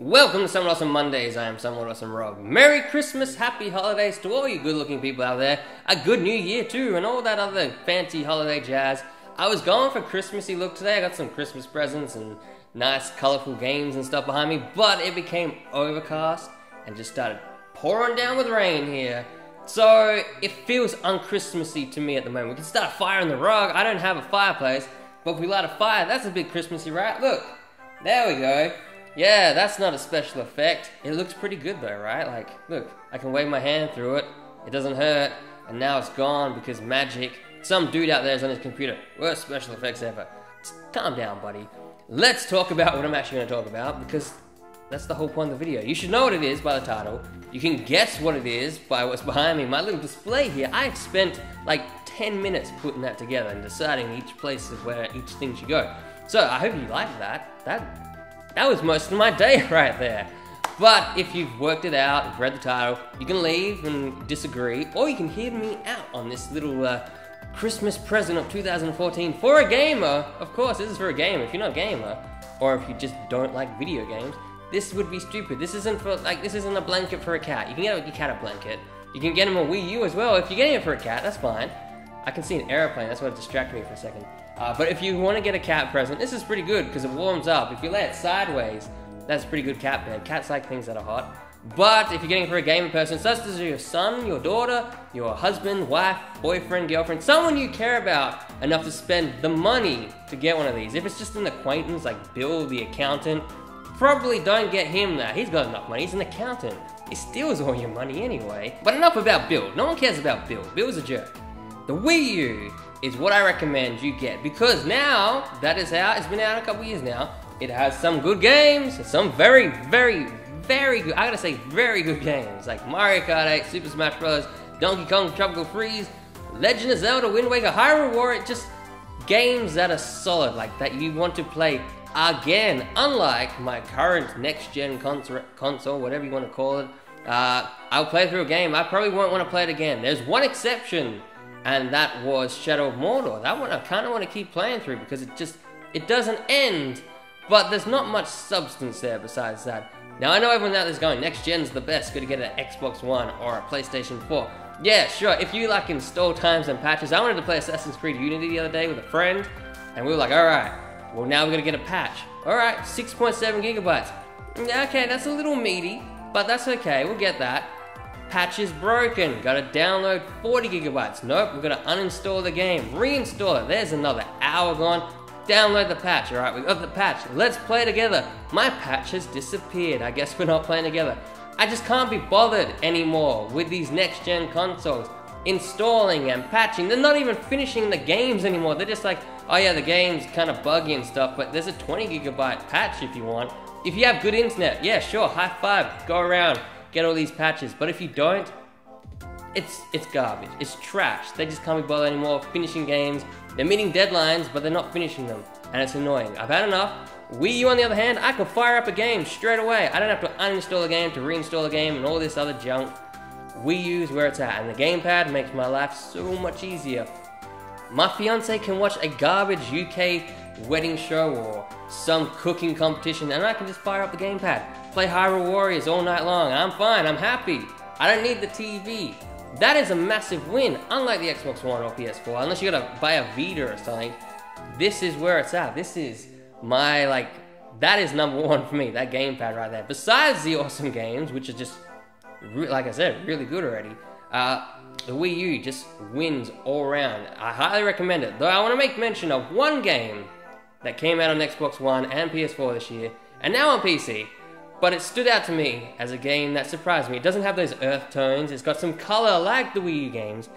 Welcome to Somewhat Awesome Mondays. I am Somewhat Awesome Rob. Merry Christmas, happy holidays to all you good-looking people out there. A good new year too, and all that other fancy holiday jazz. I was going for Christmassy look today. I got some Christmas presents and nice, colorful games and stuff behind me, but it became overcast and just started pouring down with rain here. So it feels un-Christmassy to me at the moment. We can start a fire in the rug. I don't have a fireplace, but if we light a fire, that's a bit Christmassy, right? Look, there we go. Yeah, that's not a special effect. It looks pretty good though, right? Like, look, I can wave my hand through it. It doesn't hurt. And now it's gone because magic. Some dude out there is on his computer. Worst special effects ever. Calm down, buddy. Let's talk about what I'm actually going to talk about, because that's the whole point of the video. You should know what it is by the title. You can guess what it is by what's behind me. My little display here, I've spent like 10 minutes putting that together and deciding each place of where each thing should go. So I hope you like that. That was most of my day right there. But if you've worked it out, you've read the title, you can leave and disagree, or you can hear me out on this little Christmas present of 2014 for a gamer. Of course, this is for a gamer. If you're not a gamer, or if you just don't like video games, this would be stupid. This isn't for, like, this isn't a blanket for a cat. You can get your cat a blanket. You can get him a Wii U as well. If you're getting it for a cat, that's fine. I can see an airplane, that's what distracted me for a second. But if you want to get a cat present, this is pretty good because it warms up. If you lay it sideways, that's a pretty good cat bed. Cats like things that are hot. But if you're getting it for a gaming person, such as your son, your daughter, your husband, wife, boyfriend, girlfriend, someone you care about enough to spend the money to get one of these. If it's just an acquaintance like Bill the accountant, probably don't get him that. He's got enough money, he's an accountant. He steals all your money anyway. But enough about Bill. No one cares about Bill. Bill's a jerk. The Wii U is what I recommend you get, because now that is out. It's been out a couple years now. It has some good games, some very, very, very good, I gotta say very good games, like Mario Kart 8, Super Smash Bros., Donkey Kong Tropical Freeze, Legend of Zelda, Wind Waker, Hyrule Warrior, just games that are solid, like that you want to play again, unlike my current next-gen console, whatever you want to call it. I'll play through a game, I probably won't want to play it again. There's one exception, and that was Shadow of Mordor. That one I kind of want to keep playing through because it doesn't end, but there's not much substance there besides that. Now I know everyone out there's going, next gen's the best, gotta get an Xbox One or a PlayStation 4. Yeah, sure, if you like install times and patches. I wanted to play Assassin's Creed Unity the other day with a friend, and we were like, alright, well now we're gonna get a patch. Alright, 6.7 gigabytes. Okay, that's a little meaty, but that's okay, we'll get that. Patch is broken, gotta download 40 gigabytes. Nope, we're gonna uninstall the game, reinstall it. There's another hour gone. Download the patch, alright, we got the patch. Let's play together. My patch has disappeared. I guess we're not playing together. I just can't be bothered anymore with these next-gen consoles. Installing and patching. They're not even finishing the games anymore. They're just like, oh yeah, the game's kind of buggy and stuff, but there's a 20 gigabyte patch if you want. If you have good internet, yeah, sure, high five, go around. Get all these patches, but if you don't, it's garbage, it's trash. They just can't be bothered anymore finishing games. They're meeting deadlines, but they're not finishing them, and it's annoying. I've had enough. Wii U, on the other hand, I can fire up a game straight away. I don't have to uninstall the game to reinstall the game and all this other junk. Wii U is where it's at, and the gamepad makes my life so much easier. My fiance can watch a garbage UK wedding show or some cooking competition, and I can just fire up the gamepad. Play Hyrule Warriors all night long. I'm fine, I'm happy. I don't need the TV. That is a massive win, unlike the Xbox One or PS4, unless you gotta buy a Vita or something. This is where it's at. This is my, like, that is number one for me, that gamepad right there. Besides the awesome games, which are just, like I said, really good already, the Wii U just wins all around. I highly recommend it, though I want to make mention of one game that came out on Xbox One and PS4 this year, and now on PC. But it stood out to me as a game that surprised me. It doesn't have those earth tones, it's got some color like the Wii U games.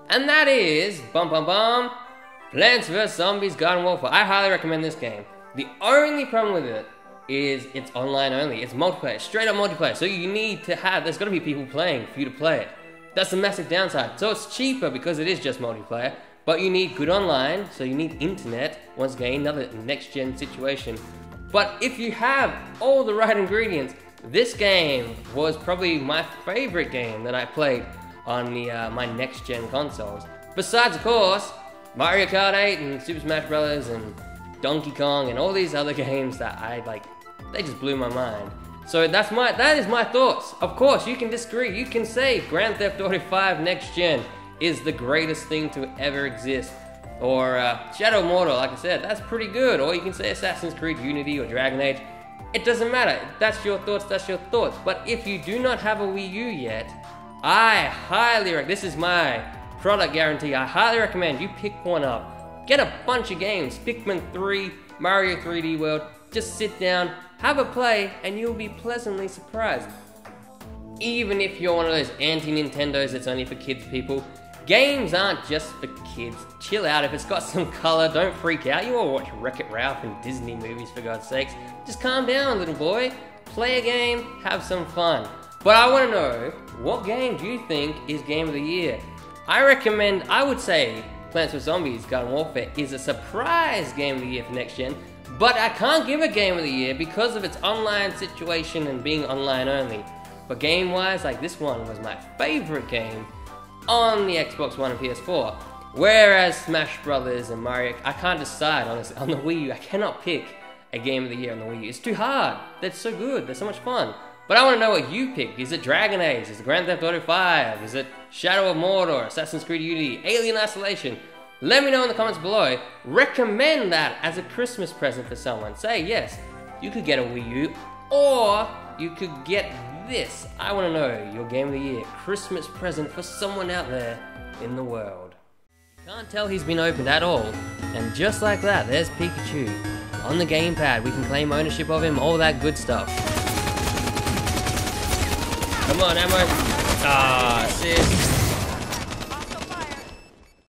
And that is, Plants vs. Zombies Garden Warfare. I highly recommend this game. The only problem with it is it's online only. It's multiplayer, straight up multiplayer. So you need to have, there's gotta be people playing for you to play it. That's the massive downside. So it's cheaper because it is just multiplayer, but you need good online, so you need internet. Once again, another next-gen situation. But if you have all the right ingredients, this game was probably my favorite game that I played on my next-gen consoles. Besides, of course, Mario Kart 8 and Super Smash Bros. And Donkey Kong and all these other games that I like, they just blew my mind. So that is my thoughts. Of course, you can disagree. You can say Grand Theft Auto 5 Next Gen is the greatest thing to ever exist. Or Shadow of Mordor, like I said, that's pretty good. Or you can say Assassin's Creed Unity or Dragon Age. It doesn't matter. That's your thoughts, that's your thoughts. But if you do not have a Wii U yet, I highly recommend, this is my product guarantee, I highly recommend you pick one up. Get a bunch of games, Pikmin 3, Mario 3D World, just sit down, have a play, and you'll be pleasantly surprised. Even if you're one of those anti-Nintendos that's only for kids people, games aren't just for kids. Chill out. If it's got some color, don't freak out. You all watch Wreck-It Ralph and Disney movies, for God's sakes. Just calm down, little boy. Play a game, have some fun. But I want to know, what game do you think is Game of the Year? I would say Plants vs. Zombies Garden Warfare is a surprise Game of the Year for Next Gen, but I can't give it Game of the Year because of its online situation and being online only. But game-wise, like this one was my favorite game on the Xbox One and PS4. Whereas Smash Brothers and Mario, I can't decide, honestly. On the Wii U, I cannot pick a Game of the Year on the Wii U. It's too hard. They're so good. They're so much fun. But I want to know what you pick. Is it Dragon Age? Is it Grand Theft Auto 5? Is it Shadow of Mordor? Assassin's Creed Unity? Alien Isolation? Let me know in the comments below. Recommend that as a Christmas present for someone. Say, yes, you could get a Wii U, or you could get this. I want to know your Game of the Year Christmas present for someone out there in the world. Can't tell he's been opened at all. And just like that, there's Pikachu. On the gamepad, we can claim ownership of him, all that good stuff. Come on, Ammo. Ah, sis.